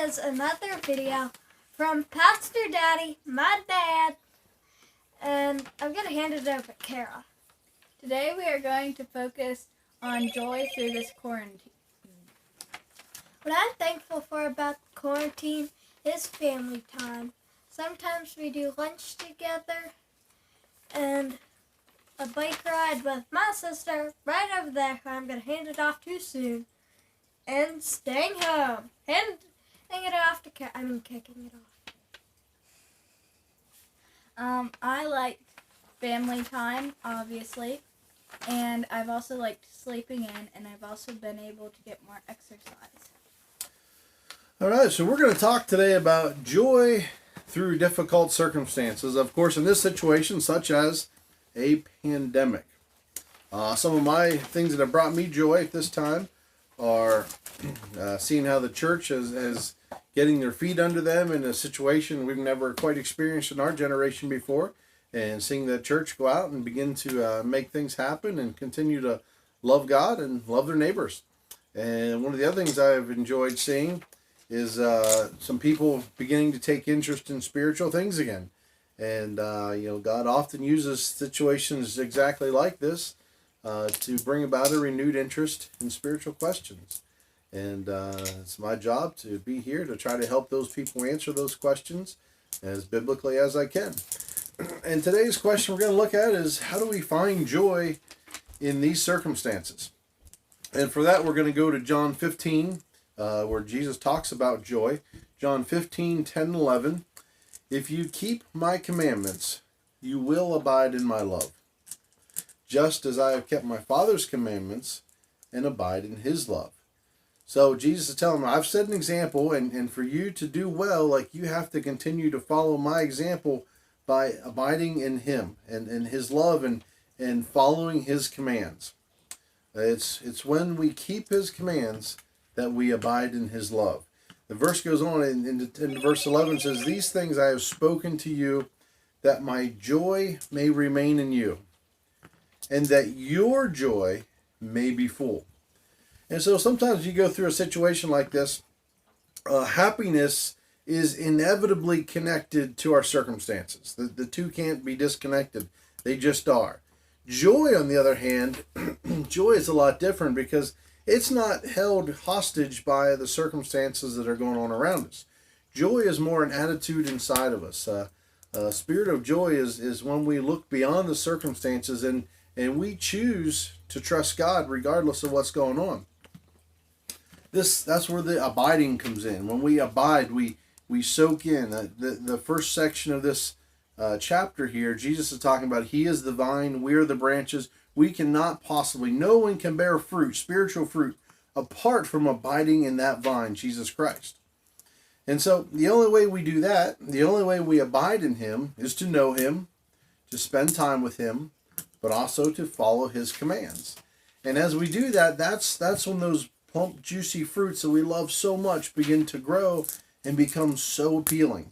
is another video from Pastor Daddy, my dad, and I'm going to hand it over to Kara. Today we are going to focus on joy through this quarantine. What I'm thankful for about quarantine is family time. Sometimes we do lunch together and a bike ride with my sister right over there, who I'm going to hand it off to soon. And staying home. Handing it off to kicking it off. I like family time, obviously, and I've also liked sleeping in, and I've also been able to get more exercise. All right, so we're going to talk today about joy through difficult circumstances. Of course, in this situation, such as a pandemic. Some of my things that have brought me joy at this time are seeing how the church is getting their feet under them in a situation we've never quite experienced in our generation before, and seeing the church go out and begin to make things happen and continue to love God and love their neighbors. And one of the other things I've enjoyed seeing is some people beginning to take interest in spiritual things again. And, God often uses situations exactly like this to bring about a renewed interest in spiritual questions. And it's my job to be here to try to help those people answer those questions as biblically as I can. And today's question we're going to look at is, how do we find joy in these circumstances? And for that, we're going to go to John 15, where Jesus talks about joy. John 15, 10, and 11. If you keep my commandments, you will abide in my love, just as I have kept my Father's commandments and abide in his love. So Jesus is telling them, I've set an example, and for you to do well, you have to continue to follow my example by abiding in him and his love and following his commands. It's when we keep his commands that we abide in his love. The verse goes on in verse 11, says, these things I have spoken to you, that my joy may remain in you, and that your joy may be full. And so sometimes you go through a situation like this, happiness is inevitably connected to our circumstances. The two can't be disconnected. They just are. Joy, on the other hand, joy is a lot different because it's not held hostage by the circumstances that are going on around us. Joy is more an attitude inside of us. A spirit of joy is when we look beyond the circumstances and we choose to trust God regardless of what's going on. That's where the abiding comes in. When we abide, we soak in. The first section of this chapter here, Jesus is talking about he is the vine, we are the branches. We cannot possibly, no one can bear fruit, spiritual fruit, apart from abiding in that vine, Jesus Christ. And so the only way we do that, the only way we abide in him, is to know him, to spend time with him, but also to follow his commands. And as we do that, that's when those plump, juicy fruits that we love so much begin to grow and become so appealing.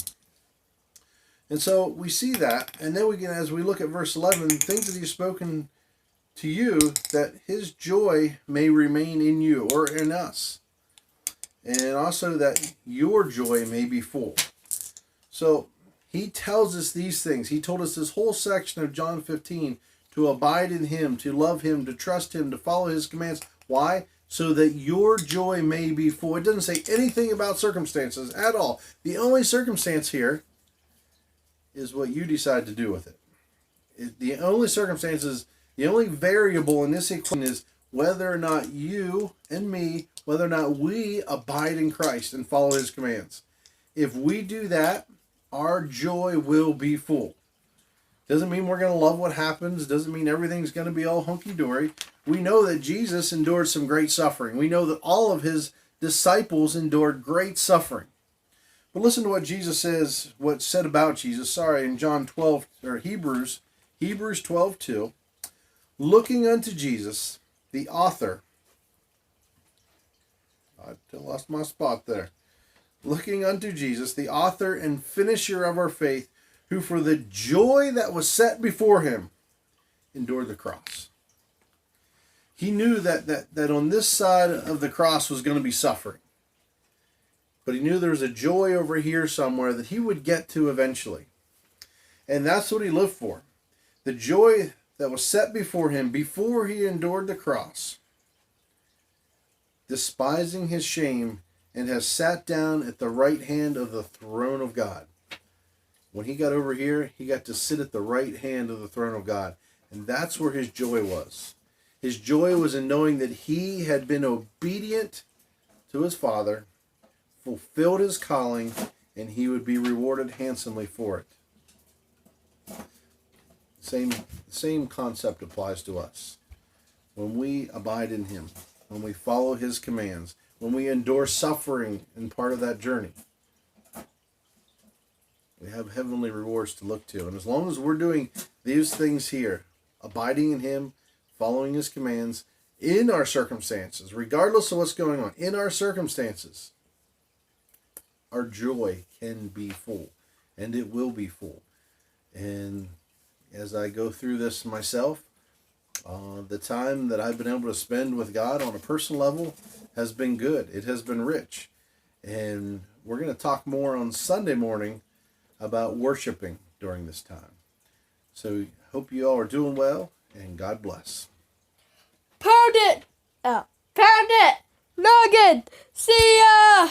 And so we see that, and then as we look at verse 11, things that he's spoken to you, that his joy may remain in you or in us, and also that your joy may be full. So he tells us these things. He told us this whole section of John 15 to abide in him, to love him, to trust him, to follow his commands. Why? So that your joy may be full. It doesn't say anything about circumstances at all. The only circumstance here is what you decide to do with it. The only circumstances, the only variable in this equation is whether or not you and me, whether or not we abide in Christ and follow his commands. If we do that, our joy will be full. Doesn't mean we're going to love what happens. Doesn't mean everything's going to be all hunky-dory. We know that Jesus endured some great suffering. We know that all of his disciples endured great suffering. But listen to what Jesus says, what's said about Jesus, in John 12, or Hebrews 12:2. Looking unto Jesus, the author. I lost my spot there. Looking unto Jesus, the author and finisher of our faith, who for the joy that was set before him endured the cross. He knew that on this side of the cross was going to be suffering. but he knew there was a joy over here somewhere that he would get to eventually. And that's what he lived for. The joy that was set before him before he endured the cross, despising his shame, and has sat down at the right hand of the throne of God. When he got over here, he got to sit at the right hand of the throne of God. And that's where his joy was. His joy was in knowing that he had been obedient to his Father, fulfilled his calling, and he would be rewarded handsomely for it. Same concept applies to us. When we abide in him, when we follow his commands, when we endure suffering in part of that journey, we have heavenly rewards to look to. And as long as we're doing these things here, abiding in him, following his commands, in our circumstances, regardless of what's going on, in our circumstances, our joy can be full. And it will be full. And as I go through this myself, the time that I've been able to spend with God on a personal level has been good. It has been rich. And we're going to talk more on Sunday morning about worshiping during this time. So hope you all are doing well, and God bless. Pound it! Pound it! Nugget! See ya!